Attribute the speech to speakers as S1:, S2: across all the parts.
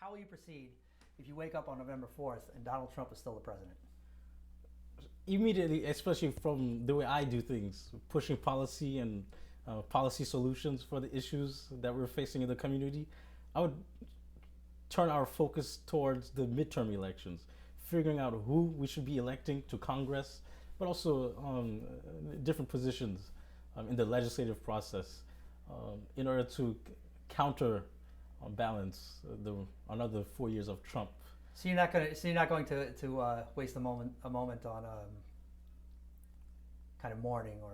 S1: how will you proceed if you wake up on November 4th and Donald Trump is still the president?
S2: Immediately, especially from the way I do things, pushing policy and policy solutions for the issues that we're facing in the community, I would turn our focus towards the midterm elections, figuring out who we should be electing to Congress, but also different positions in the legislative process in order to counterbalance another 4 years of Trump.
S1: So you're not going to waste a moment on kind of mourning or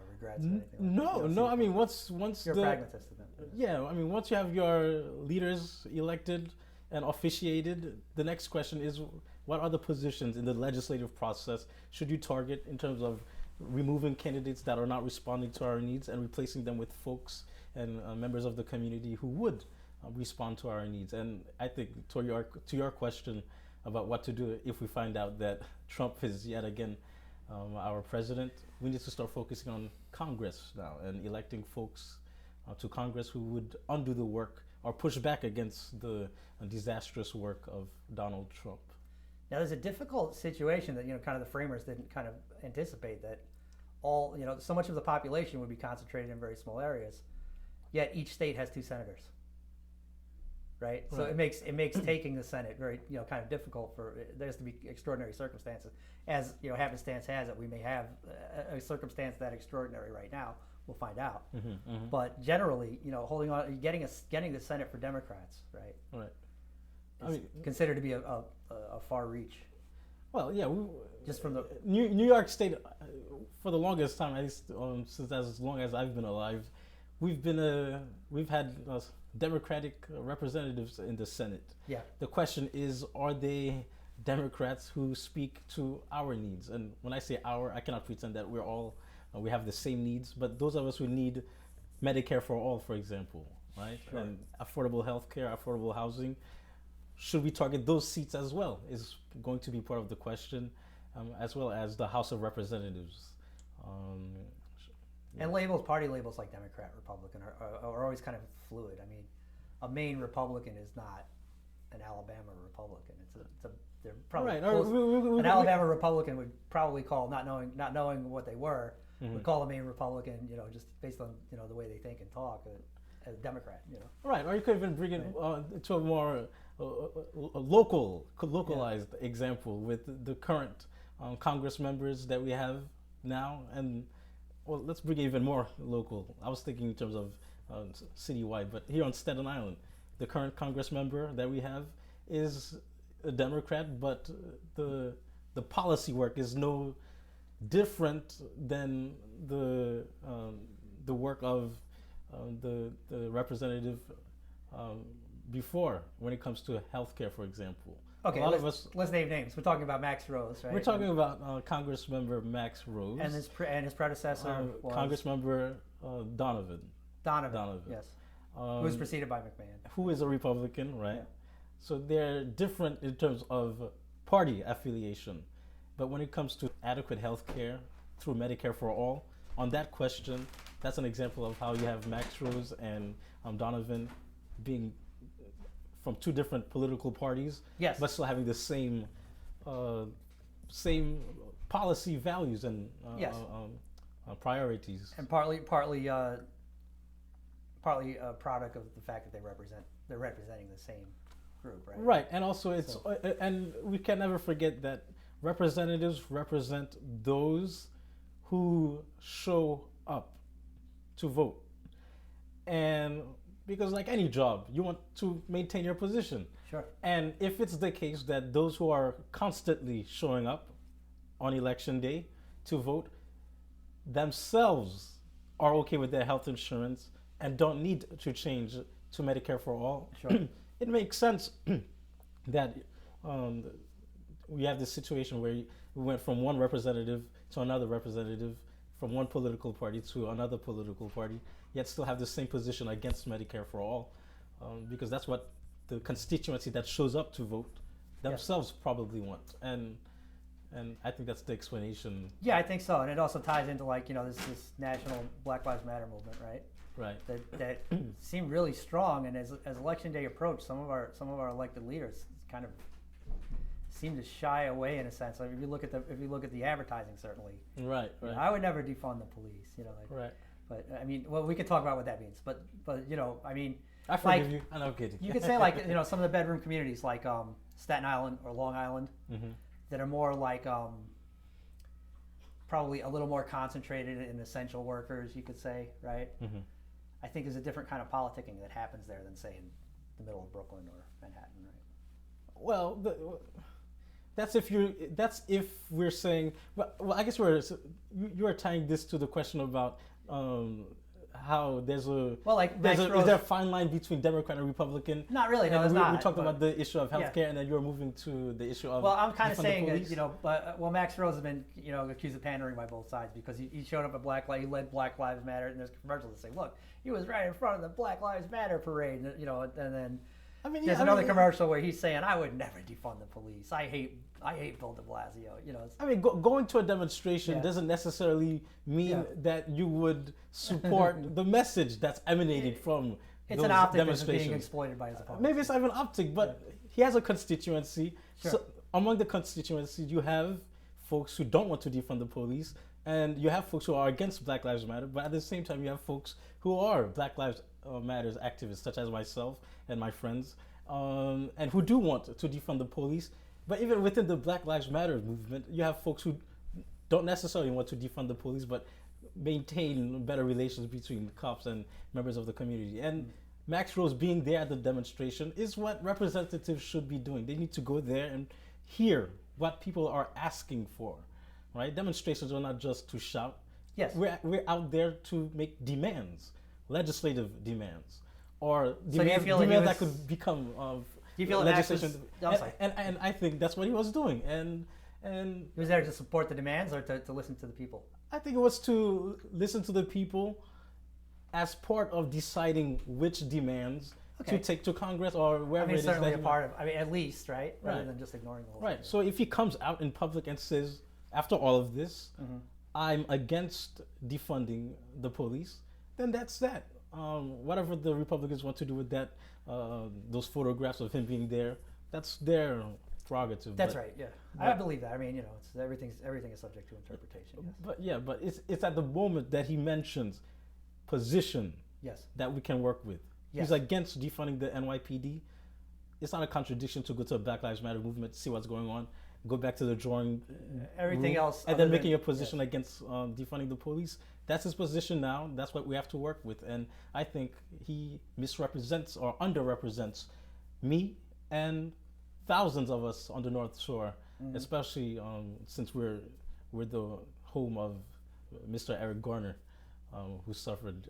S1: regrets or anything.
S2: No. I mean, once
S1: you're a pragmatist.
S2: Yeah, I mean, once you have your leaders elected and officiated, the next question is, what other positions in the legislative process should you target in terms of removing candidates that are not responding to our needs and replacing them with folks and members of the community who would respond to our needs? And I think to your question about what to do if we find out that Trump is yet again our president, we need to start focusing on Congress now and electing folks to Congress who would undo the work or push back against the disastrous work of Donald Trump.
S1: Now, there's a difficult situation that kind of the framers didn't kind of anticipate, that so much of the population would be concentrated in very small areas, yet each state has 2 senators. Right? So it makes taking the Senate very kind of difficult. There has to be extraordinary circumstances, as happenstance has it. We may have a circumstance that extraordinary right now. We'll find out. But generally, holding on, getting the Senate for Democrats, right? Is considered to be a far reach.
S2: Well, yeah,
S1: just from the
S2: New York State, for the longest time, at least since as long as I've been alive, we've had Democratic representatives in the Senate.
S1: Yeah.
S2: The question is, are they Democrats who speak to our needs? And when I say our, I cannot pretend that we have the same needs, but those of us who need Medicare for all, for example, right?
S1: Sure.
S2: And affordable health care, affordable housing, should we target those seats as well is going to be part of the question, as well as the House of Representatives.
S1: And party labels like Democrat, Republican are always kind of fluid. I mean, a Maine Republican is not an Alabama Republican. They're probably close. An Alabama Republican would probably call, not knowing what they were, would call a Maine Republican, just based on the way they think and talk, a Democrat.
S2: Right, or you could even bring it to a more localized example with the current Congress members that we have now, and well, let's bring it even more local. I was thinking in terms of citywide, but here on Staten Island, the current Congress member that we have is a Democrat, but the policy work is no different than the work of the representative before, when it comes to healthcare, for example.
S1: Okay, let's name names. We're talking about Max Rose, right?
S2: We're talking about Congress member Max Rose
S1: and his predecessor was
S2: Congress member Donovan.
S1: Yes. Who was preceded by McMahon.
S2: Who is a Republican, right?
S1: Yeah.
S2: So they're different in terms of party affiliation, but when it comes to adequate health care through Medicare for all, on that question, that's an example of how you have Max Rose and Donovan being from 2 different political parties,
S1: yes,
S2: but still having the same policy values and priorities.
S1: And partly a product of the fact that they're representing the same group, right?
S2: Right, and also and we can never forget that representatives represent those who show up to vote, and because like any job, you want to maintain your position.
S1: Sure.
S2: And if it's the case that those who are constantly showing up on election day to vote themselves are okay with their health insurance and don't need to change to Medicare for all,
S1: sure,
S2: it makes sense that we have this situation where we went from one representative to another representative, from one political party to another political party, yet still have the same position against Medicare for all, because that's what the constituency that shows up to vote themselves probably want. And I think that's the explanation.
S1: Yeah, I think so. And it also ties into this national Black Lives Matter movement, right?
S2: Right.
S1: that seem really strong. And as election day approached, some of our elected leaders kind of seem to shy away in a sense. Like if you look at the advertising, certainly.
S2: Right.
S1: You know,
S2: Right.
S1: I would never defund the police. You know. Like,
S2: Right.
S1: But I mean, well, we could talk about what that means. But you know, I mean,
S2: I forgive you. I'm kidding.
S1: you could say like you know some of the bedroom communities like Staten Island or Long Island that are more like probably a little more concentrated in essential workers. You could say, right? I think there's a different kind of politicking that happens there than say in the middle of Brooklyn or Manhattan, right?
S2: Well, that's if we're saying. Well, I guess you are tying this to the question about how there's a is there a fine line between Democrat and Republican?
S1: Not really. No,
S2: and
S1: there's not.
S2: We talked about the issue of healthcare,
S1: Yeah.
S2: and then you're moving to the issue of.
S1: Well, I'm kind of saying
S2: police.
S1: you know, but Max Rose has been you know accused of pandering by both sides because he showed up at he led Black Lives Matter, and there's commercials that say, look, he was right in front of the Black Lives Matter parade, and, you know, and then. There's another commercial where he's saying, "I would never defund the police. I hate Bill De Blasio." You know.
S2: Going to a demonstration doesn't necessarily mean that you would support the message that's emanating from
S1: it's
S2: those
S1: an optic that's
S2: demonstrations.
S1: being exploited by his opponents.
S2: Maybe it's not even optic, but he has a constituency.
S1: Sure.
S2: So among the constituency, you have folks who don't want to defund the police, and you have folks who are against Black Lives Matter. But at the same time, you have folks who are Black Lives Matters activists, such as myself and my friends, and who do want to defund the police. But even within the Black Lives Matter movement, you have folks who don't necessarily want to defund the police, but maintain better relations between cops and members of the community. And Max Rose being there at the demonstration is what representatives should be doing. They need to go there and hear what people are asking for, right? Demonstrations are not just to shout.
S1: Yes.
S2: We're out there to make demands, legislative demands, or
S1: So
S2: demands that could become
S1: do you feel
S2: legislation.
S1: and
S2: I think that's what he was doing. And
S1: he was there to support the demands or to listen to the people?
S2: I think it was to listen to the people as part of deciding which demands to take to Congress or wherever it is.
S1: Certainly a part of, at least, right? Rather than just ignoring the whole thing.
S2: So if he comes out in public and says, after all of this, I'm against defunding the police, then that's that. Whatever the Republicans want to do with that, those photographs of him being there, that's their prerogative.
S1: That's right. Yeah, I believe that. It's everything is subject to interpretation. Yes.
S2: But it's at the moment that he mentions position that we can work with.
S1: Yes.
S2: He's against defunding the NYPD. It's not a contradiction to go to a Black Lives Matter movement, see what's going on, go back to the drawing
S1: everything
S2: room,
S1: else,
S2: and then making a position against defunding the police. That's his position now. That's what we have to work with. And I think he misrepresents or underrepresents me and thousands of us on the North Shore, especially since we're the home of Mr. Eric Garner, who suffered.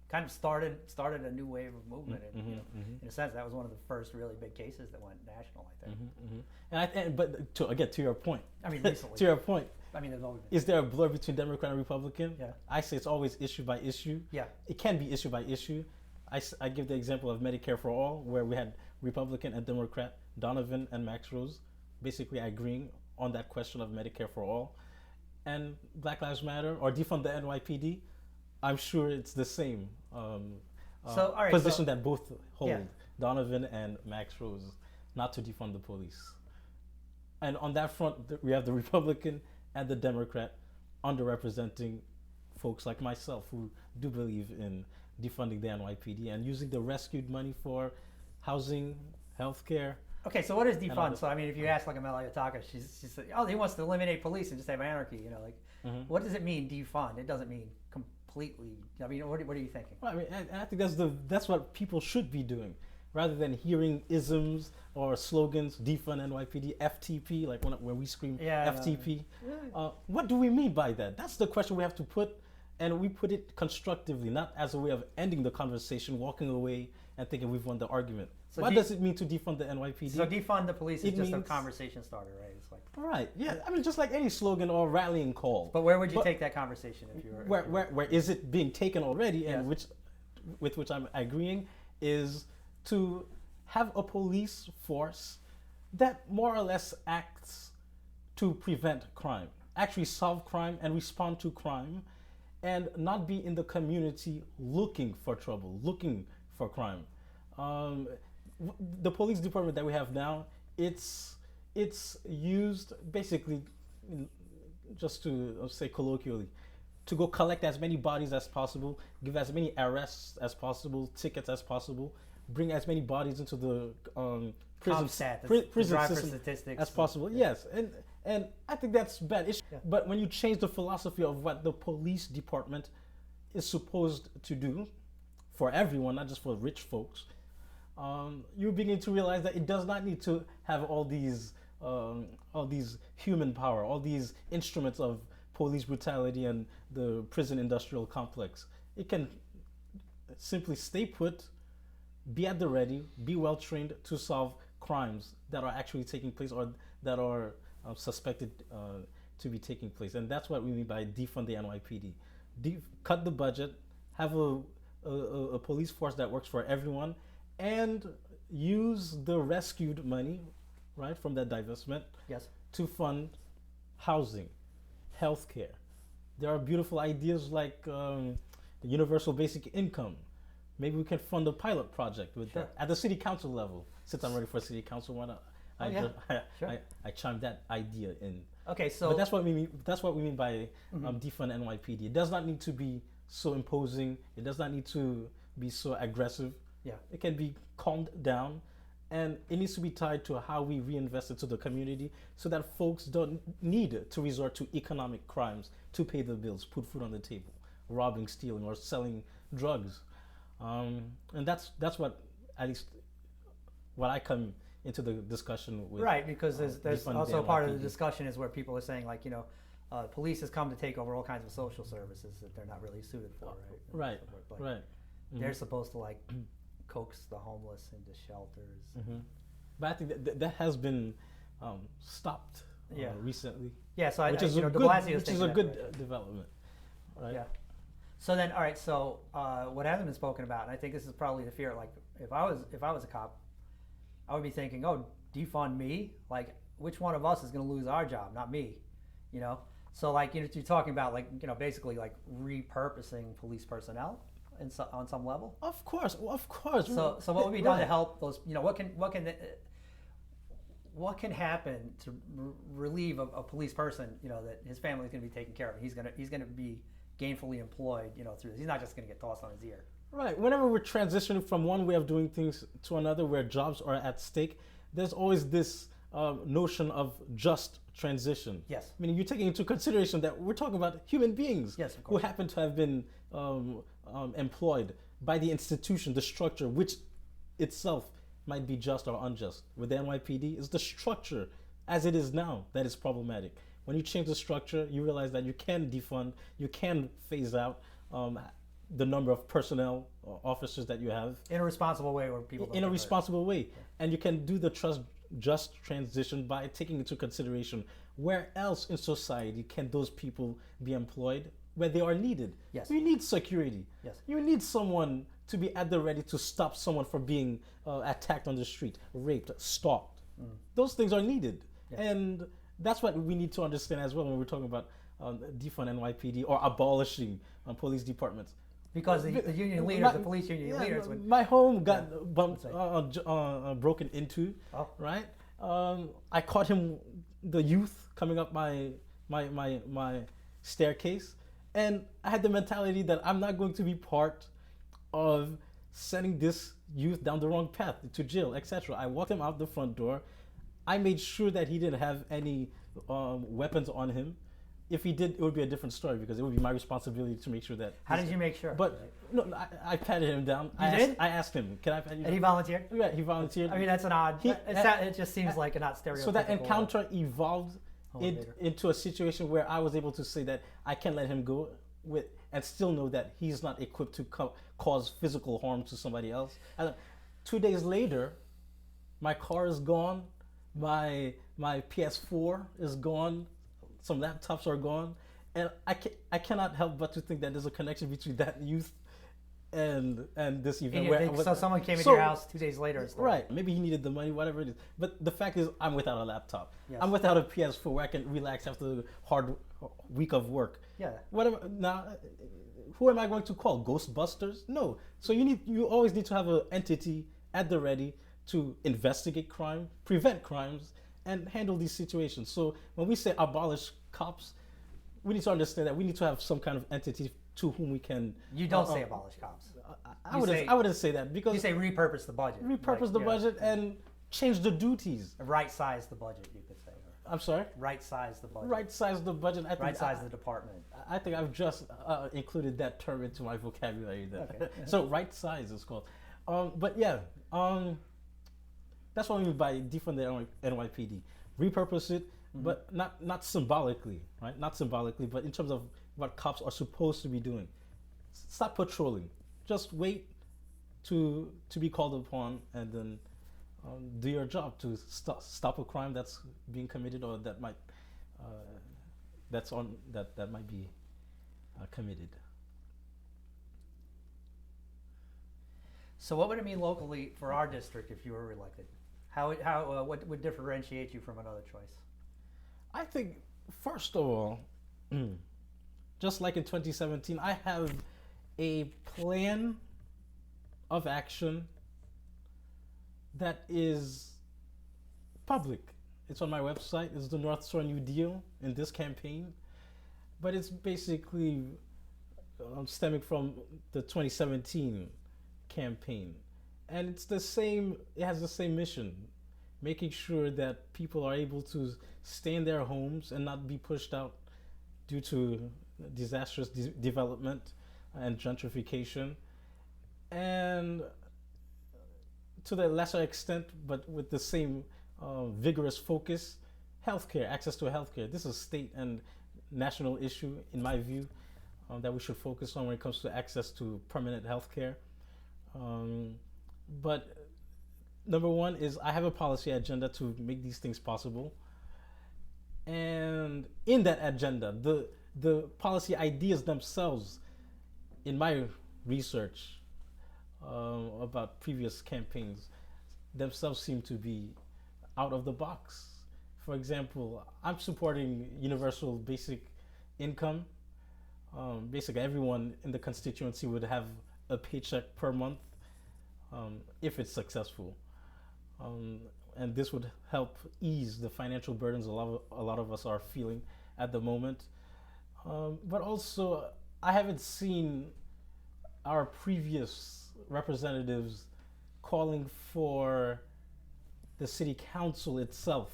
S1: Kind of started a new wave of movement. In a sense, that was one of the first really big cases that went national, I think.
S2: But to your point.
S1: Recently.
S2: To your point.
S1: There's always been.
S2: Is there a blur between Democrat and Republican?
S1: Yeah.
S2: I say it's always issue by issue.
S1: Yeah.
S2: It can be issue by issue. I give the example of Medicare for All, where we had Republican and Democrat, Donovan and Max Rose, basically agreeing on that question of Medicare for All. And Black Lives Matter, or defund the NYPD, I'm sure it's the same position that both hold, Donovan and Max Rose, not to defund the police. And on that front, we have the Republican and the Democrat underrepresenting folks like myself who do believe in defunding the NYPD and using the rescued money for housing, healthcare.
S1: Okay, so what is defund? So if you ask like Amelia Taka, she's like, oh, he wants to eliminate police and just have anarchy. What does it mean defund? It doesn't mean completely. What are you thinking?
S2: Well, I think that's what people should be doing, rather than hearing isms or slogans, defund NYPD, FTP, like when we scream FTP. What do we mean by that? That's the question we have to put, and we put it constructively, not as a way of ending the conversation, walking away and thinking we've won the argument. So what does it mean to defund the NYPD?
S1: So defund the police is just a conversation starter, right? It's like
S2: right, yeah. Just like any slogan or rallying call.
S1: But where would you take that conversation if you were?
S2: Where is it being taken already, and with which I'm agreeing, is to have a police force that more or less acts to prevent crime, actually solve crime and respond to crime, and not be in the community looking for trouble, looking for crime. Um, the police department that we have now, it's used basically, just to say colloquially, to go collect as many bodies as possible, give as many arrests as possible, tickets as possible, bring as many bodies into the prison system
S1: statistics
S2: as possible. Yes, and I think that's bad. But when you change the philosophy of what the police department is supposed to do for everyone, not just for rich folks, you begin to realize that it does not need to have all these human power, all these instruments of police brutality and the prison industrial complex. It can simply stay put, be at the ready, be well trained to solve crimes that are actually taking place or that are suspected to be taking place. And that's what we mean by defund the NYPD. Cut the budget, have a police force that works for everyone, and use the rescued money, right, from that divestment,
S1: yes,
S2: to fund housing, healthcare. There are beautiful ideas like the universal basic income. Maybe we can fund a pilot project with that at the city council level. Since I'm ready for city council, why not? I chimed that idea in.
S1: Okay, so
S2: but that's what we mean. That's what we mean by defund NYPD. It does not need to be so imposing. It does not need to be so aggressive.
S1: Yeah,
S2: it can be calmed down, and it needs to be tied to how we reinvest into the community, so that folks don't need to resort to economic crimes to pay the bills, put food on the table, robbing, stealing, or selling drugs. And that's what, at least what I come into the discussion with.
S1: Right, because there's also part of the discussion is where people are saying, like, police has come to take over all kinds of social services that they're not really suited for, right?
S2: Right.
S1: They're supposed to coax the homeless into shelters.
S2: But I think that has been stopped recently.
S1: Yeah, so
S2: which is a good development, right?
S1: Yeah. So then, all right. So what hasn't been spoken about, and I think this is probably the fear. Like, if I was a cop, I would be thinking, oh, defund me. Like, which one of us is going to lose our job? Not me. So you're talking about basically repurposing police personnel on some level.
S2: Of course.
S1: So what would be done to help those? What can happen to relieve a police person? That his family's going to be taken care of. He's going to be gainfully employed, through this. He's not just going to get tossed on his ear.
S2: Right. Whenever we're transitioning from one way of doing things to another where jobs are at stake, there's always this notion of just transition.
S1: Yes.
S2: I mean, you're taking into consideration that we're talking about human beings,
S1: yes, of course,
S2: who happen to have been employed by the institution, the structure, which itself might be just or unjust. With the NYPD, it's the structure as it is now that is problematic. When you change the structure, you realize that you can defund, you can phase out the number of personnel officers that you have
S1: in a responsible way, where people don't
S2: in a responsible way, and you can do the just transition by taking into consideration where else in society can those people be employed where they are needed.
S1: Yes.
S2: You need security.
S1: Yes.
S2: You need someone to be at the ready to stop someone from being attacked on the street, raped, stalked. Those things are needed, and that's what we need to understand as well when we're talking about defund NYPD or abolishing police departments.
S1: Because the union leaders, the police union leaders.
S2: My home got broken into, right? I caught the youth coming up my staircase, and I had the mentality that I'm not going to be part of sending this youth down the wrong path to jail, etc. I walked him out the front door. I made sure that he didn't have any weapons on him. If he did, it would be a different story because it would be my responsibility to make sure that.
S1: How did you make sure?
S2: But no, I patted him down.
S1: Did?
S2: I asked him, "Can I pat you down?"
S1: And he volunteered.
S2: Yeah, he volunteered.
S1: I mean, that's an odd. It just seems like a not stereotypical.
S2: So that encounter evolved into a situation where I was able to say that I can let him go and still know that he's not equipped to cause physical harm to somebody else. And 2 days later, my car is gone. My PS4 is gone. Some laptops are gone, and I cannot help but to think that there's a connection between that youth and this
S1: And
S2: event.
S1: so someone came into
S2: So-
S1: your house 2 days later and started.
S2: Right. Maybe he needed the money, whatever it is. But the fact is, I'm without a laptop.
S1: Yes.
S2: I'm without a PS4 where I can relax after a hard week of work.
S1: Yeah.
S2: Whatever. Now, who am I going to call? Ghostbusters? No. So you always need to have an entity at the ready to investigate crime, prevent crimes, and handle these situations. So when we say abolish cops, we need to understand that we need to have some kind of entity to whom we can.
S1: You don't say abolish cops.
S2: I wouldn't say that because
S1: You say repurpose the budget.
S2: repurpose the
S1: yeah.
S2: budget and change the duties.
S1: Right size the budget, you could say. Or
S2: I'm sorry.
S1: right size the budget.
S2: Right size the budget.
S1: Right size the department.
S2: I think I've just included that term into my vocabulary. Then.
S1: Okay.
S2: So right size is called. But yeah, that's what I mean by defund the NYPD. Repurpose it, but not symbolically, right? Not symbolically, but in terms of what cops are supposed to be doing. Stop patrolling. Just wait to be called upon, and then do your job to stop a crime that's being committed or that might that might be committed.
S1: So what would it mean locally for our district if you were elected? What would differentiate you from another choice?
S2: I think first of all, just like in 2017, I have a plan of action that is public. It's on my website. It's the North Shore New Deal in this campaign, but it's basically stemming from the 2017 campaign, and it's the same. It has the same mission, making sure that people are able to stay in their homes and not be pushed out due to disastrous development and gentrification, and to the lesser extent, but with the same vigorous focus, healthcare, access to healthcare. This is a state and national issue, in my view, that we should focus on when it comes to access to permanent healthcare. But number one is I have a policy agenda to make these things possible. And in that agenda, the policy ideas themselves, in my research about previous campaigns, themselves seem to be out of the box. For example, I'm supporting universal basic income. Basically, everyone in the constituency would have a paycheck per month if it's successful. And this would help ease the financial burdens a lot of us are feeling at the moment. But also, I haven't seen our previous representatives calling for the city council itself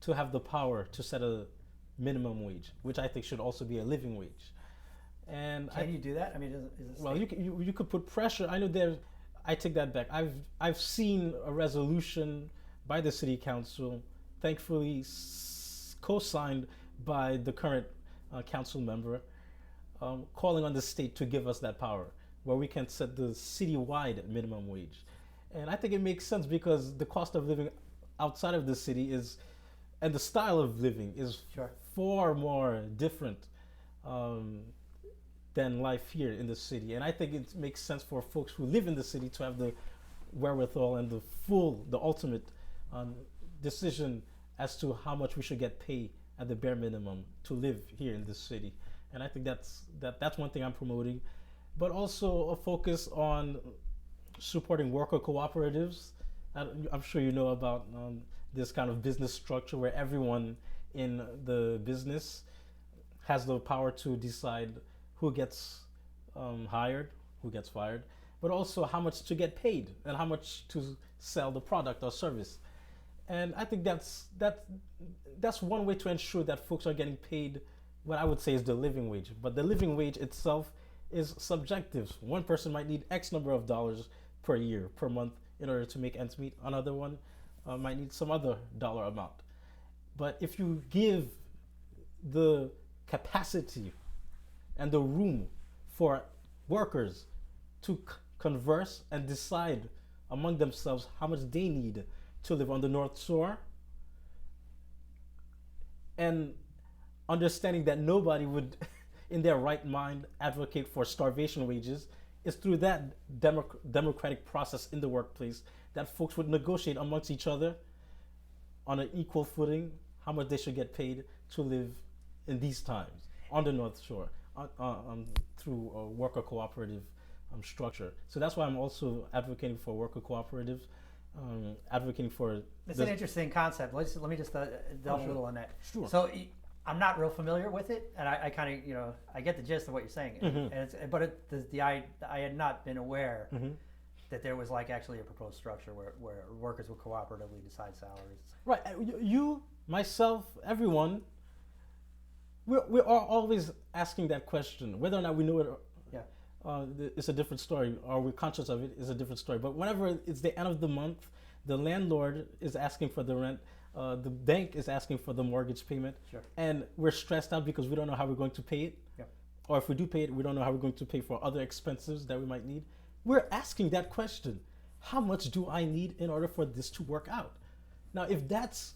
S2: to have the power to set a minimum wage, which I think should also be a living wage. And
S1: Can you do that? I mean, is it
S2: well, you could put pressure. I know there. I take that back. I've seen a resolution by the city council, thankfully co-signed by the current council member, calling on the state to give us that power, where we can set the citywide minimum wage. And I think it makes sense because the cost of living outside of the city is, and the style of living is
S1: Sure.
S2: far more different than life here in the city. And I think it makes sense for folks who live in the city to have the wherewithal and the ultimate decision as to how much we should get paid at the bare minimum to live here in this city. And I think that's one thing I'm promoting, but also a focus on supporting worker cooperatives. I'm sure you know about this kind of business structure where everyone in the business has the power to decide who gets hired, who gets fired, but also how much to get paid and how much to sell the product or service. And I think that's one way to ensure that folks are getting paid what I would say is the living wage. But the living wage itself is subjective. One person might need X number of dollars per year, per month, in order to make ends meet. Another one might need some other dollar amount. But if you give the capacity and the room for workers to converse and decide among themselves how much they need to live on the North Shore, and understanding that nobody would in their right mind advocate for starvation wages it's through that democratic process in the workplace that folks would negotiate amongst each other on an equal footing how much they should get paid to live in these times on the North Shore through a worker cooperative structure. So that's why I'm also advocating for worker cooperatives, advocating for.
S1: It's an interesting concept. Let me just delve a little on that.
S2: Sure.
S1: So I'm not real familiar with it, and I kind of, I get the gist of what you're saying. And I had not been aware that there was like actually a proposed structure where workers would cooperatively decide salaries.
S2: Right. You, myself, everyone, we are always asking that question. Whether or not we know it, it's a different story, or we're conscious of it is a different story. But whenever it's the end of the month, the landlord is asking for the rent, the bank is asking for the mortgage payment, and we're stressed out because we don't know how we're going to pay it. Or if we do pay it, we don't know how we're going to pay for other expenses that we might need. We're asking that question. How much do I need in order for this to work out? Now, if that's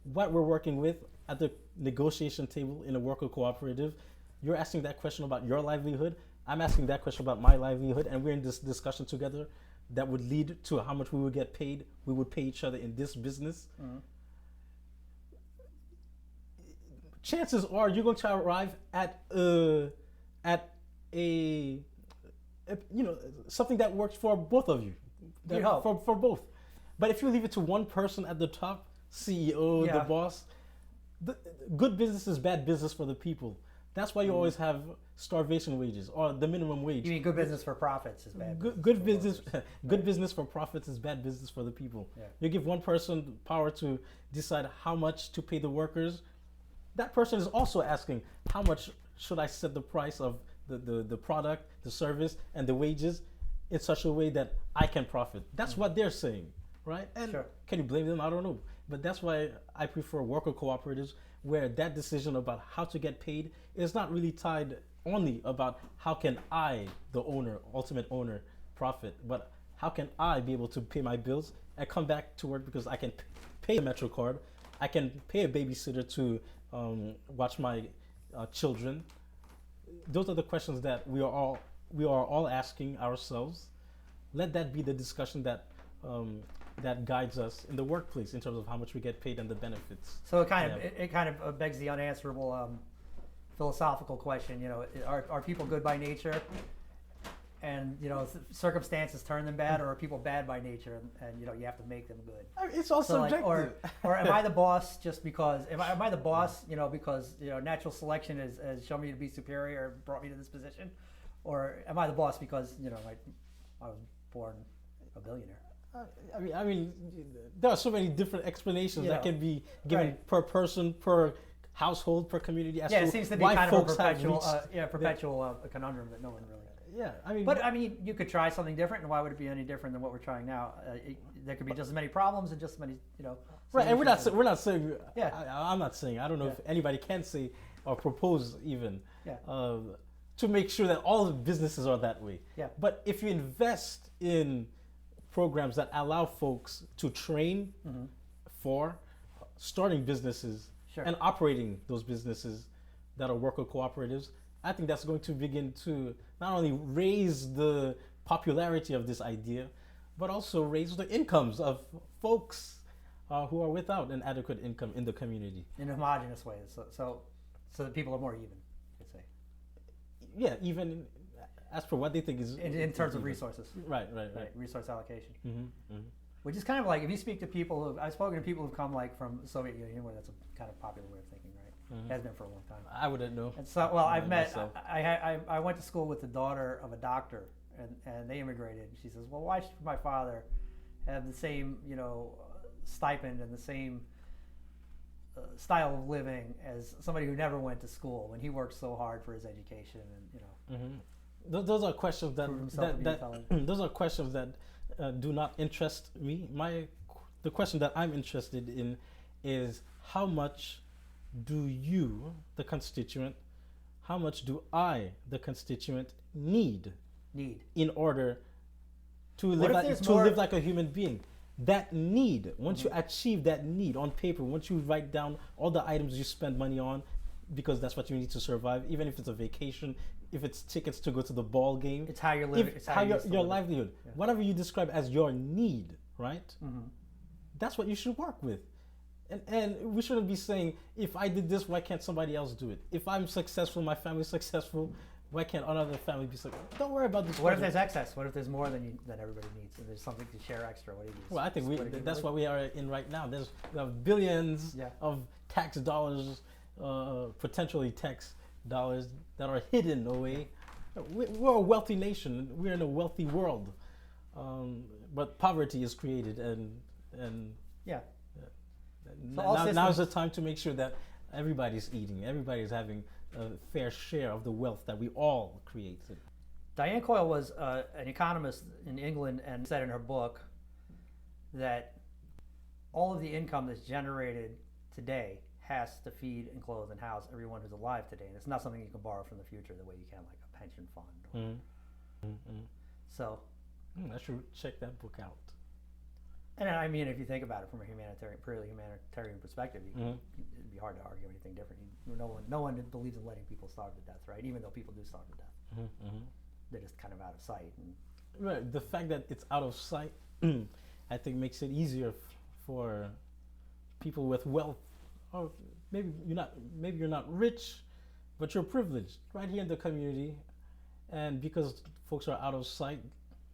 S2: what we're working with at the negotiation table in a worker cooperative, you're asking that question about your livelihood. I'm asking that question about my livelihood, and we're in this discussion together that would lead to how much we would get paid. We would pay each other in this business. Chances are you're going to arrive at a something that works for both of you, for both. But if you leave it to one person at the top, CEO, the boss, good business is bad business for the people. That's why you always have starvation wages or the minimum wage.
S1: You mean good business for profits is bad business?
S2: Good business for profits is bad business for the people. You give one person power to decide how much to pay the workers. That person is also asking, how much should I set the price of the product, the service, and the wages in such a way that I can profit? That's what they're saying, right? And can you blame them? I don't know. But that's why I prefer worker cooperatives, where that decision about how to get paid is not really tied only about how can I, the owner, ultimate owner, profit, but how can I be able to pay my bills and come back to work because I can pay a Metro card, I can pay a babysitter to watch my children. Those are the questions that we are all asking ourselves. Let that be the discussion that guides us in the workplace in terms of how much we get paid and the benefits.
S1: So it kind of begs the unanswerable philosophical question. Are people good by nature, and circumstances turn them bad, or are people bad by nature, and you have to make them good?
S2: I mean, it's all subjective.
S1: Or am I the boss just because? Am I the boss? Because natural selection has shown me to be superior, and brought me to this position, or am I the boss because I was born a billionaire?
S2: I mean, there are so many different explanations that can be given per person, per household, per community.
S1: It seems to be kind of a perpetual conundrum that no one really. But you could try something different, and why would it be any different than what we're trying now? There could be just as many problems and just as many,
S2: Right, and we're not saying. I'm not saying. I don't know if anybody can say or propose even to make sure that all businesses are that way. But if you invest in programs that allow folks to train for starting businesses and operating those businesses that are worker cooperatives, I think that's going to begin to not only raise the popularity of this idea, but also raise the incomes of folks who are without an adequate income in the community.
S1: In homogenous ways, so that people are more even, you'd say.
S2: Yeah, even as for what they think is
S1: in terms of resources.
S2: Right.
S1: Resource allocation. Which is kind of like, if you speak to people I've spoken to people who've come like from the Soviet Union, where that's a kind of popular way of thinking, right? Has been for a long time.
S2: I wouldn't know.
S1: And so, I've met. I went to school with the daughter of a doctor, and they immigrated. She says, "Well, why should my father have the same, stipend and the same style of living as somebody who never went to school when he worked so hard for his education?" And
S2: those are questions those are questions that do not interest me. The question that I'm interested in is, how much do you, the constituent, how much do I, the constituent, need in order to live like a human being? That need, once you achieve that need on paper, once you write down all the items you spend money on, because that's what you need to survive, even if it's a vacation, if it's tickets to go to the ball game.
S1: It's how you're living. It's how
S2: your
S1: used to living.
S2: livelihood,
S1: Yeah.
S2: whatever you describe as your need, right?
S1: Mhm.
S2: That's what you should work with. And we shouldn't be saying, if I did this, why can't somebody else do it? If I'm successful, my family's successful, why can't another family be successful? Don't worry about this.
S1: What if there's excess? What if there's more than everybody needs, and there's something to share extra? What do you do?
S2: Well, I think
S1: Split it
S2: that's
S1: evenly?
S2: what we are in right now. We have billions
S1: Yeah.
S2: of tax dollars, potentially tax dollars that are hidden away. We're a wealthy nation. We're in a wealthy world, but poverty is created, and
S1: Yeah.
S2: now,
S1: all
S2: now's the
S1: systems-
S2: time to make sure that everybody's eating, everybody's having a fair share of the wealth that we all created.
S1: Diane Coyle was an economist in England and said in her book that all of the income that's generated today has to feed and clothe and house everyone who's alive today, and it's not something you can borrow from the future the way you can like a pension fund. So,
S2: I should check that book out.
S1: and I mean, if you think about it from a purely humanitarian perspective,
S2: Mhm.
S1: it'd be hard to argue anything different. No one believes in letting people starve to death, right? Even though people do starve to death, they're just kind of out of sight. And
S2: Right. The fact that it's out of sight, I think, makes it easier for people with wealth, or maybe you're not rich, but you're privileged right here in the community, and because folks are out of sight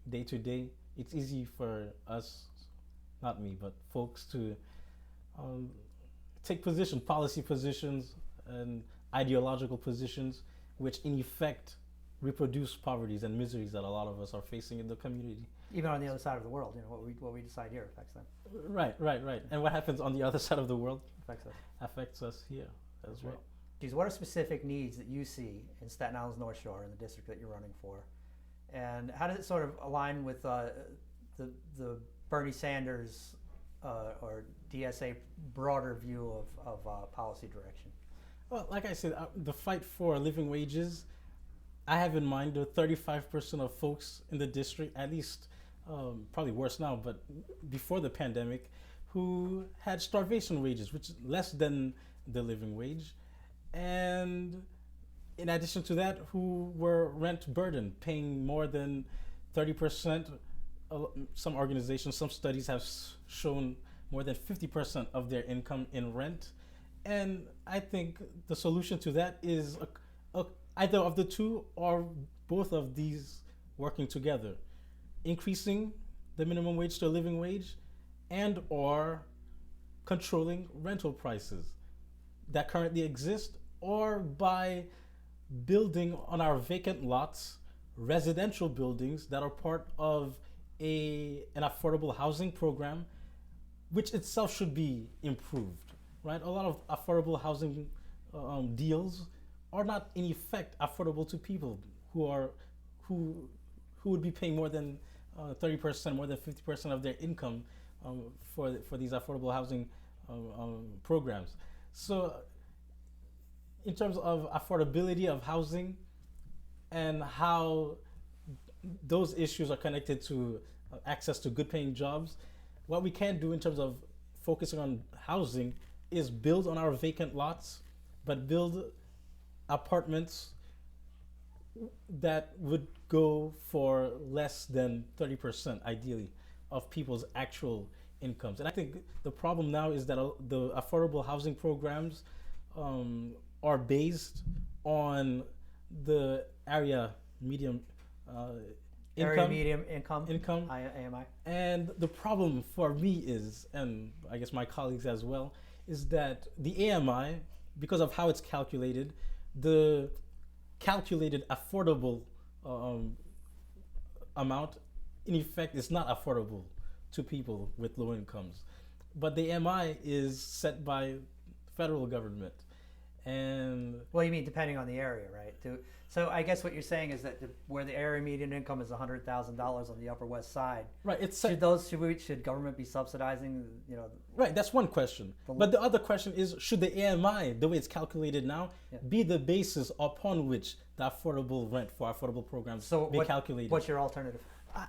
S2: day to day, it's easy for us, not me, but folks to take policy positions, and ideological positions, which in effect reproduce poverties and miseries that a lot of us are facing in the community.
S1: even on the other side of the world, what we decide here affects them,
S2: Right. And what happens on the other side of the world
S1: affects us.
S2: affects us here as
S1: That's
S2: well.
S1: right. Geez, what are specific needs that you see in Staten Island's North Shore in the district that you're running for, and how does it sort of align with the Bernie Sanders or DSA broader view of policy direction?
S2: Well, like I said, the fight for living wages, I have in mind the 35% of folks in the district, at least probably worse now, but before the pandemic, who had starvation wages, which is less than the living wage. And in addition to that, who were rent burdened, paying more than 30%. Some organizations, some studies have shown more than 50% of their income in rent. And I think the solution to that is either of the two or both of these working together. Increasing the minimum wage to a living wage, and or controlling rental prices that currently exist, or by building on our vacant lots residential buildings that are part of an affordable housing program, which itself should be improved, right? A lot of affordable housing deals are not in effect affordable to people who would be paying more than 30%, more than 50% of their income for these affordable housing programs. So in terms of affordability of housing and how those issues are connected to access to good paying jobs, what we can do in terms of focusing on housing is build on our vacant lots, but build apartments that would go for less than 30%, ideally, of people's actual incomes. And I think the problem now is that the affordable housing programs are based on the area medium
S1: Area medium income.
S2: AMI. And the problem for me is, and I guess my colleagues as well, is that the AMI, because of how it's calculated, the calculated affordable amount, in effect, is not affordable to people with low incomes. But the AMI is set by federal government. And
S1: well, you mean depending on the area, right? So I guess what you're saying is that where the area median income is $100,000 on the Upper West Side,
S2: right? It's
S1: should government be subsidizing?
S2: Right. That's one question. But the other question is, should the AMI, the way it's calculated now, be the basis upon which the affordable rent for affordable programs be calculated?
S1: What's your alternative?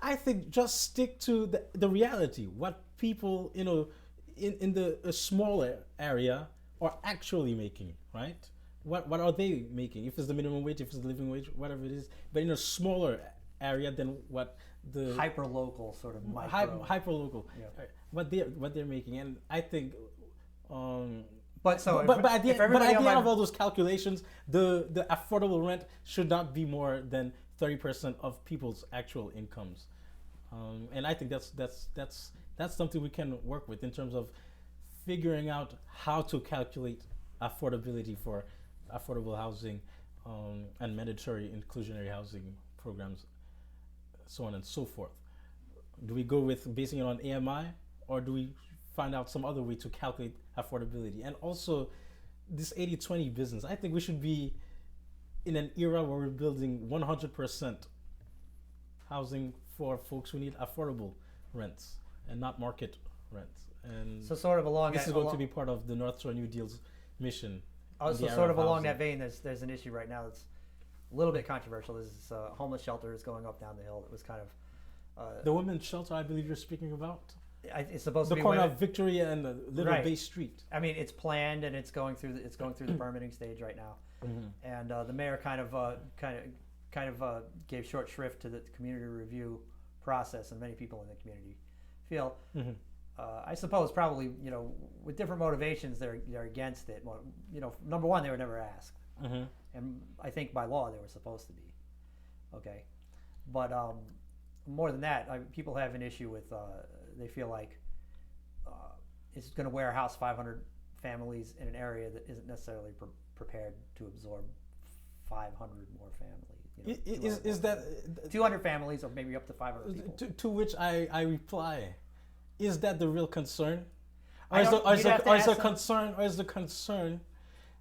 S2: I think just stick to the reality. What people in the smaller area are actually making, right? what are they making? If it's the minimum wage, if it's the living wage, whatever it is, but in a smaller area than what the
S1: Hyper local sort of micro.
S2: hyper local,
S1: Yeah.
S2: what they're making, and I think.
S1: But so,
S2: But at the
S1: if everybody
S2: end
S1: on my-
S2: of all those calculations, the affordable rent should not be more than 30% of people's actual incomes, and I think that's something we can work with in terms of figuring out how to calculate affordability for affordable housing, and mandatory inclusionary housing programs, so on and so forth. Do we go with basing it on AMI, or do we find out some other way to calculate affordability? And also, this 80-20 business, I think we should be in an era where we're building 100% housing for folks who need affordable rents and not market rents. And
S1: so sort of along
S2: this
S1: that,
S2: is going to be part of the North Shore New Deal's mission.
S1: also sort of along that vein, there's an issue right now that's a little bit controversial. This homeless shelter is going up down the hill. It was kind of
S2: The women's shelter, I believe you're speaking about.
S1: it's supposed
S2: The
S1: to be
S2: corner
S1: women.
S2: of Victoria and Little
S1: Right.
S2: Bay Street.
S1: I mean, it's planned and it's going through the permitting stage right now. And the mayor kind of gave short shrift to the community review process, and many people in the community feel. I suppose probably with different motivations they're against it. Well, number one, they were never asked, and I think by law they were supposed to be. Okay, but more than that, people have an issue with. They feel like it's going to warehouse 500 families in an area that isn't necessarily prepared to absorb 500 more families.
S2: Is that
S1: 200 families, or maybe up to 500 people?
S2: to which I reply, is that the real concern? Or
S1: I
S2: is
S1: don't-
S2: the
S1: you'd have to ask them.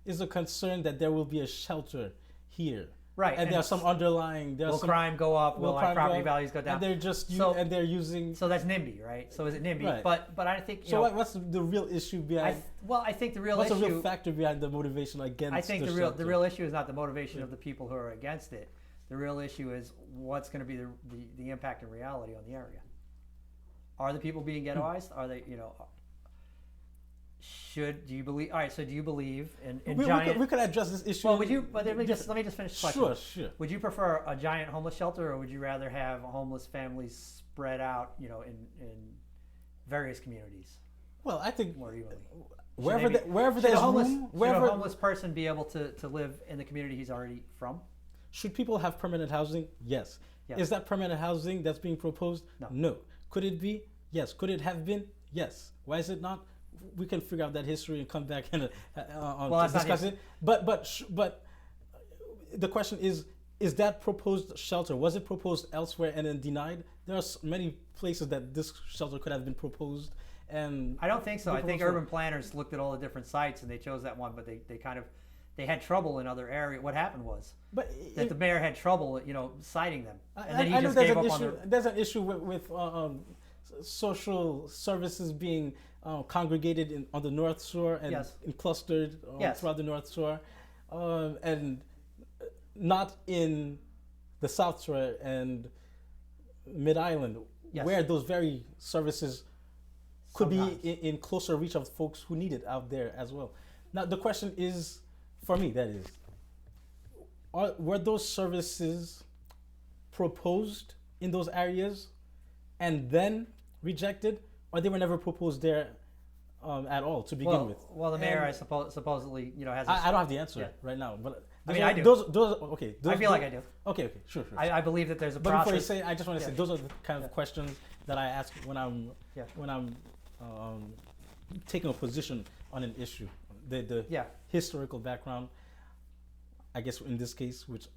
S2: is the concern that there will be a shelter here?
S1: Right,
S2: And there are some underlying
S1: will crime go up? Will
S2: crime
S1: property
S2: go up,
S1: values go down?
S2: And they're just
S1: So-
S2: and they're using.
S1: So that's NIMBY, right? So is it NIMBY?
S2: Right.
S1: But I think
S2: So what's the real issue behind?
S1: I think the real
S2: What's
S1: issue.
S2: the real factor behind the motivation against?
S1: I think
S2: the
S1: the
S2: shelter?
S1: real issue is not the motivation of the people who are against it. The real issue is what's going to be the impact in reality on the area. Are the people being ghettoized? Are they do you believe? All right. So do you believe in giant?
S2: We could address this issue.
S1: Well, would you? But let me just finish the question.
S2: Sure.
S1: Would you prefer a giant homeless shelter, or would you rather have homeless families spread out, in various communities
S2: Well, I think
S1: more evenly?
S2: wherever
S1: Should
S2: there's
S1: a homeless,
S2: room,
S1: should
S2: wherever
S1: a homeless person be able to live in the community he's already from?
S2: should people have permanent housing? Yes.
S1: Yes.
S2: Is that permanent housing that's being proposed?
S1: No.
S2: Could it be? Yes. Could it have been? Yes. Why is it not? We can figure out that history and come back and discuss it. But the question is that proposed shelter, was it proposed elsewhere and then denied? There are many places that this shelter could have been proposed, and
S1: I don't think so. I think
S2: proposal-
S1: urban planners looked at all the different sites and they chose that one, but they had trouble in other areas. What happened was
S2: but
S1: that the mayor had trouble, citing them, and then he
S2: I know
S1: just
S2: there's
S1: gave
S2: an
S1: up on
S2: issue.
S1: the.
S2: There's an issue with social services being congregated on the North Shore and
S1: Yes.
S2: clustered
S1: Yes.
S2: throughout the North Shore, and not in the South Shore and Mid Island,
S1: Yes.
S2: where those very services could
S1: Sometimes.
S2: be in closer reach of folks who need it out there as well. Now the question is, for me, that is, were those services proposed in those areas and then rejected, or they were never proposed there at all to begin with?
S1: Well, the mayor,
S2: And
S1: I suppose, supposedly, has.
S2: I don't have the answer
S1: Yeah.
S2: right now, but
S1: I mean, I do.
S2: Those okay.
S1: I feel like I do.
S2: Okay, sure.
S1: I believe that there's a
S2: But
S1: process.
S2: before you say, I just want to say
S1: Yeah.
S2: those are the kind of questions that I ask when I'm
S1: Yeah.
S2: taking a position on an issue. The
S1: Yeah.
S2: historical background, I guess in this case, which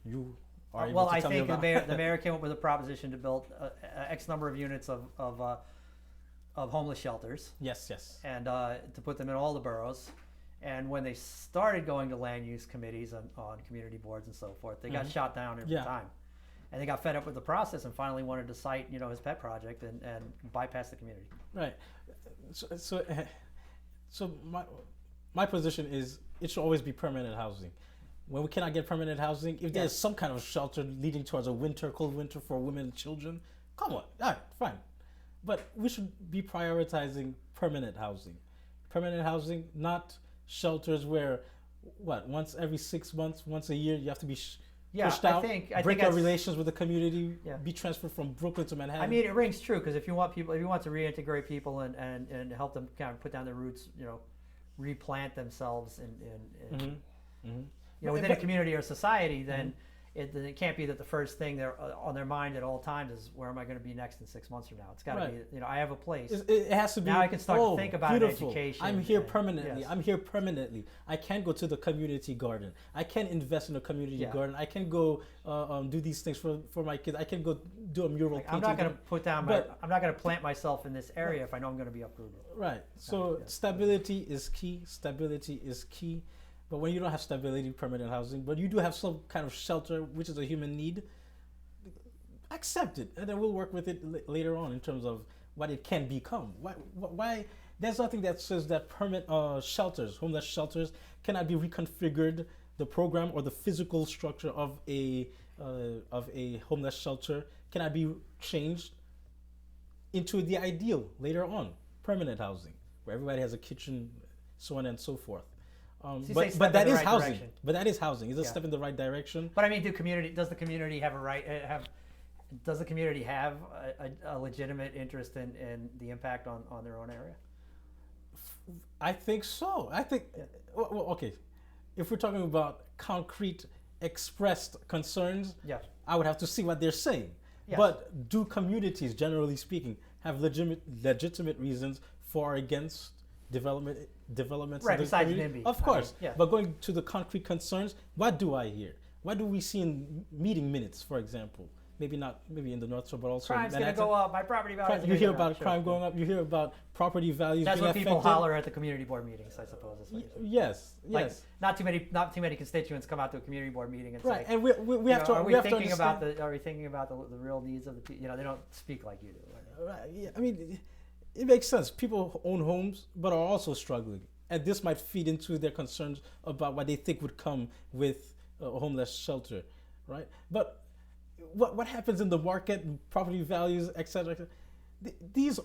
S2: you are able
S1: Well,
S2: to
S1: I
S2: tell me
S1: think the
S2: about.
S1: mayor came up with a proposition to build X number of units of homeless shelters,
S2: Yes.
S1: and to put them in all the boroughs. And when they started going to land use committees on community boards and so forth, they got shot down every
S2: Yeah.
S1: time. And they got fed up with the process and finally wanted to cite, his pet project and bypass the community.
S2: Right. So my position is it should always be permanent housing. When we cannot get permanent housing, if there's some kind of shelter leading towards a cold winter for women and children, come on, all right, fine. But we should be prioritizing permanent housing. Permanent housing, not shelters where what, once every 6 months, once a year, you have to be
S1: Yeah,
S2: pushed out,
S1: I
S2: break
S1: think
S2: our
S1: that's,
S2: relations with the community,
S1: Yeah.
S2: be transferred from Brooklyn to Manhattan.
S1: I mean, it rings true because if you want to reintegrate people and help them kind of put down their roots, replant themselves in within a community or society, then it can't be that the first thing they're on their mind at all times is where am I going to be next in 6 months from now. It's got to be, I have a place.
S2: It has to be.
S1: Now I can start to think about
S2: beautiful.
S1: education.
S2: I'm here permanently.
S1: Yes.
S2: I'm here permanently. I can go to the community garden. I can invest in a community garden. I can go do these things for my kids. I can go do a mural painting.
S1: I'm not going to put down I'm not going to plant myself in this area if I know I'm going to be uprooted.
S2: Right. So stability is key. Stability is key. But when you don't have stability, permanent housing, but you do have some kind of shelter, which is a human need, accept it, and then we'll work with it later on in terms of what it can become. Why? There's nothing that says that permanent shelters, homeless shelters, cannot be reconfigured. The program or the physical structure of a homeless shelter cannot be changed into the ideal later on, permanent housing, where everybody has a kitchen, so on and so forth. But that is housing. Direction. But that is housing. It's a step in the right direction.
S1: But I mean, does the community have a right? Does the community have a legitimate interest in the impact on their own area?
S2: I think so. I think. Well, okay, if we're talking about concrete, expressed concerns, I would have to see what they're saying.
S1: Yes.
S2: But do communities, generally speaking, have legitimate reasons for or against developments
S1: right,
S2: in the
S1: besides
S2: community?
S1: NIMBY.
S2: Of course. But going to the concrete concerns, what do I hear? What do we see in meeting minutes, for example? Maybe in the North Shore, but also
S1: crime's
S2: in Manhattan.
S1: Going to go up. My property values.
S2: You hear about crime going up. You hear about property values
S1: That's
S2: being
S1: what people
S2: affected.
S1: holler at the community board meetings, I suppose.
S2: Yes.
S1: Like, not too many constituents come out to a community board meeting and
S2: right.
S1: say,
S2: And we have to.
S1: Are we thinking about the real needs of the people? They don't speak like you do.
S2: Right. Yeah, I mean, it makes sense. People own homes, but are also struggling, and this might feed into their concerns about what they think would come with a homeless shelter, right? But what happens in the market, property values, etc. These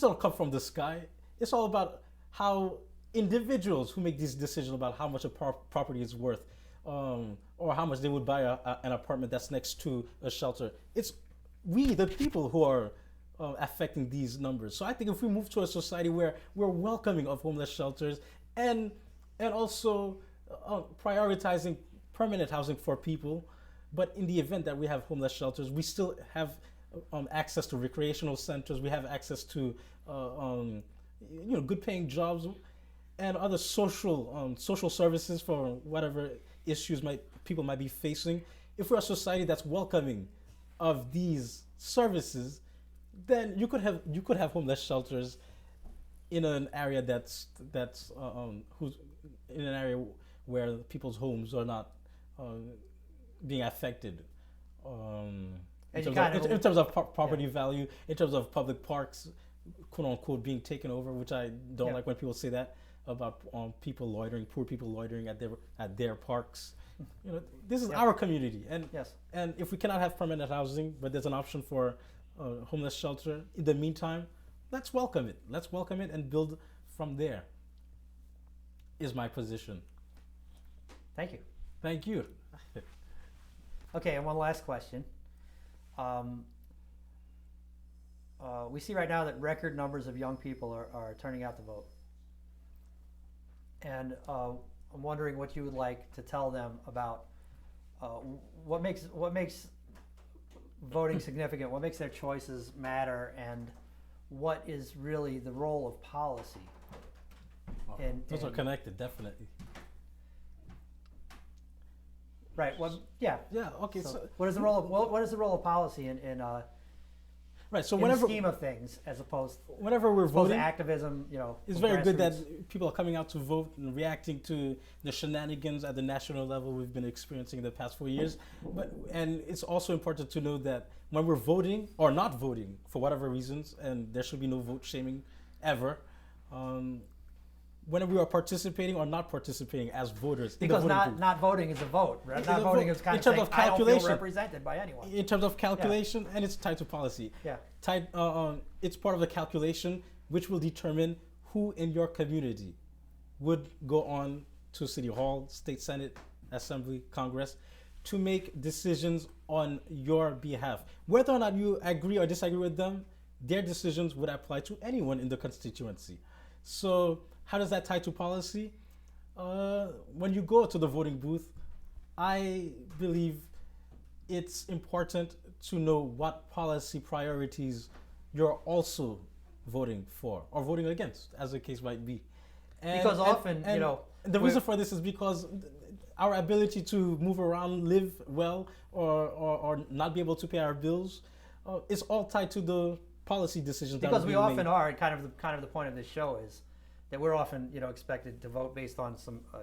S2: don't come from the sky. It's all about how individuals who make these decisions about how much a property is worth, or how much they would buy an apartment that's next to a shelter. It's we, the people, who are affecting these numbers. So I think if we move to a society where we're welcoming of homeless shelters and also prioritizing permanent housing for people, but in the event that we have homeless shelters, we still have access to recreational centers. We have access to good paying jobs and other social services for whatever issues people might be facing. If we're a society that's welcoming of these services, then you could have homeless shelters in an area in an area where people's homes are not being affected in terms of property value, in terms of public parks, quote unquote, being taken over, which I don't like when people say that about people loitering, poor people loitering at their parks. This is our community, and if we cannot have permanent housing, but there's an option for homeless shelter in the meantime, let's welcome it. Let's welcome it and build from there. Is my position.
S1: Thank you.
S2: Thank you.
S1: Okay, and one last question. We see right now that record numbers of young people are turning out to vote. And I'm wondering what you would like to tell them about what makes voting significant, what makes their choices matter, and what is really the role of policy.
S2: Those are connected, definitely.
S1: Right. Well, yeah.
S2: Yeah. Okay. So
S1: what is the role of policy in
S2: right? So
S1: in
S2: whenever
S1: the scheme of things, as opposed
S2: whenever we're voting,
S1: to activism,
S2: it's very good that people are coming out to vote and reacting to the shenanigans at the national level we've been experiencing in the past 4 years. And it's also important to know that when we're voting or not voting for whatever reasons, and there should be no vote shaming ever. Whenever we are participating or not participating as voters,
S1: because not voting is a vote. Right? Not voting is kind of saying, I don't feel represented by anyone.
S2: In terms of calculation, and it's tied to policy.
S1: Yeah.
S2: It's part of the calculation which will determine who in your community would go on to City Hall, State Senate, Assembly, Congress to make decisions on your behalf. Whether or not you agree or disagree with them, their decisions would apply to anyone in the constituency. So how does that tie to policy? When you go to the voting booth, I believe it's important to know what policy priorities you're also voting for or voting against, as the case might be.
S1: Because often, you know,
S2: the reason for this is because our ability to move around, live well, or not be able to pay our bills is all tied to the policy decisions.
S1: Because
S2: that
S1: we
S2: being
S1: often
S2: made.
S1: are, and kind of the point of this show is that we're often, you know, expected to vote based on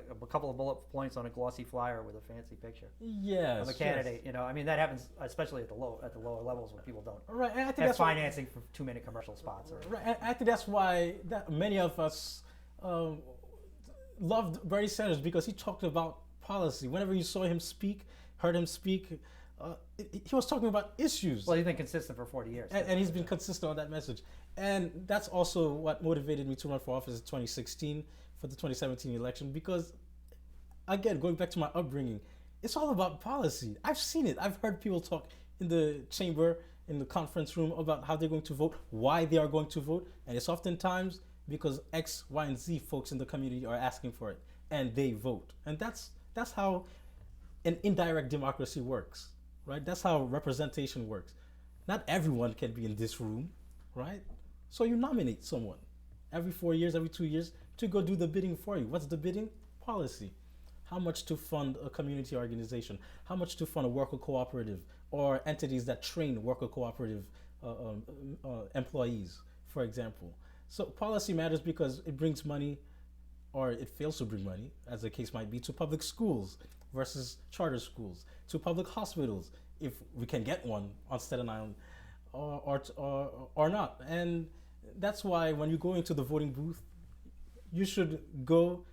S1: a couple of bullet points on a glossy flyer with a fancy picture
S2: Yes,
S1: of a candidate. You know, I mean that happens especially at the lower levels where people don't
S2: right. And I think
S1: have
S2: that's why,
S1: financing for 2-minute commercial spots.
S2: right. And I think that's why many of us loved Bernie Sanders, because he talked about policy. Whenever you saw him speak, heard him speak, he was talking about issues.
S1: Well, he's been consistent for 40 years.
S2: And he's been consistent on that message. And that's also what motivated me to run for office in 2016 for the 2017 election, because, again, going back to my upbringing, it's all about policy. I've seen it. I've heard people talk in the chamber, in the conference room, about how they're going to vote, why they are going to vote. And it's oftentimes because X, Y, and Z folks in the community are asking for it, and they vote. And that's how an indirect democracy works, right? That's how representation works. Not everyone can be in this room, right? So you nominate someone every 4 years, every 2 years to go do the bidding for you. What's the bidding? Policy. How much to fund a community organization? How much to fund a worker cooperative or entities that train worker cooperative employees, for example? So policy matters because it brings money, or it fails to bring money, as the case might be, to public schools versus charter schools, to public hospitals, if we can get one on Staten Island, or not. And that's why when you go into the voting booth, you should go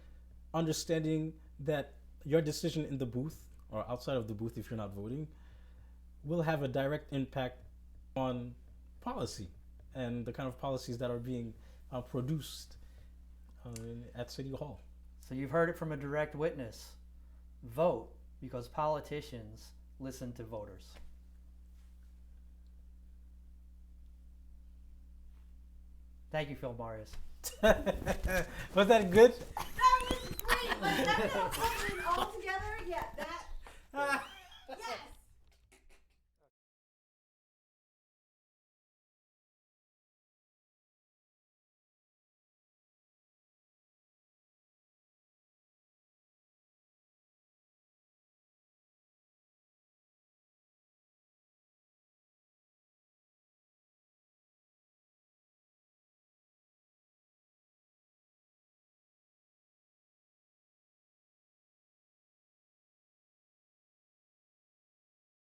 S2: understanding that your decision in the booth or outside of the booth, if you're not voting, will have a direct impact on policy and the kind of policies that are being produced at City Hall.
S1: So you've heard it from a direct witness. Vote, because politicians listen to voters. Thank you, Phil Marius.
S2: Was that good?
S3: That was great. Was that the appointment altogether? Yeah, that.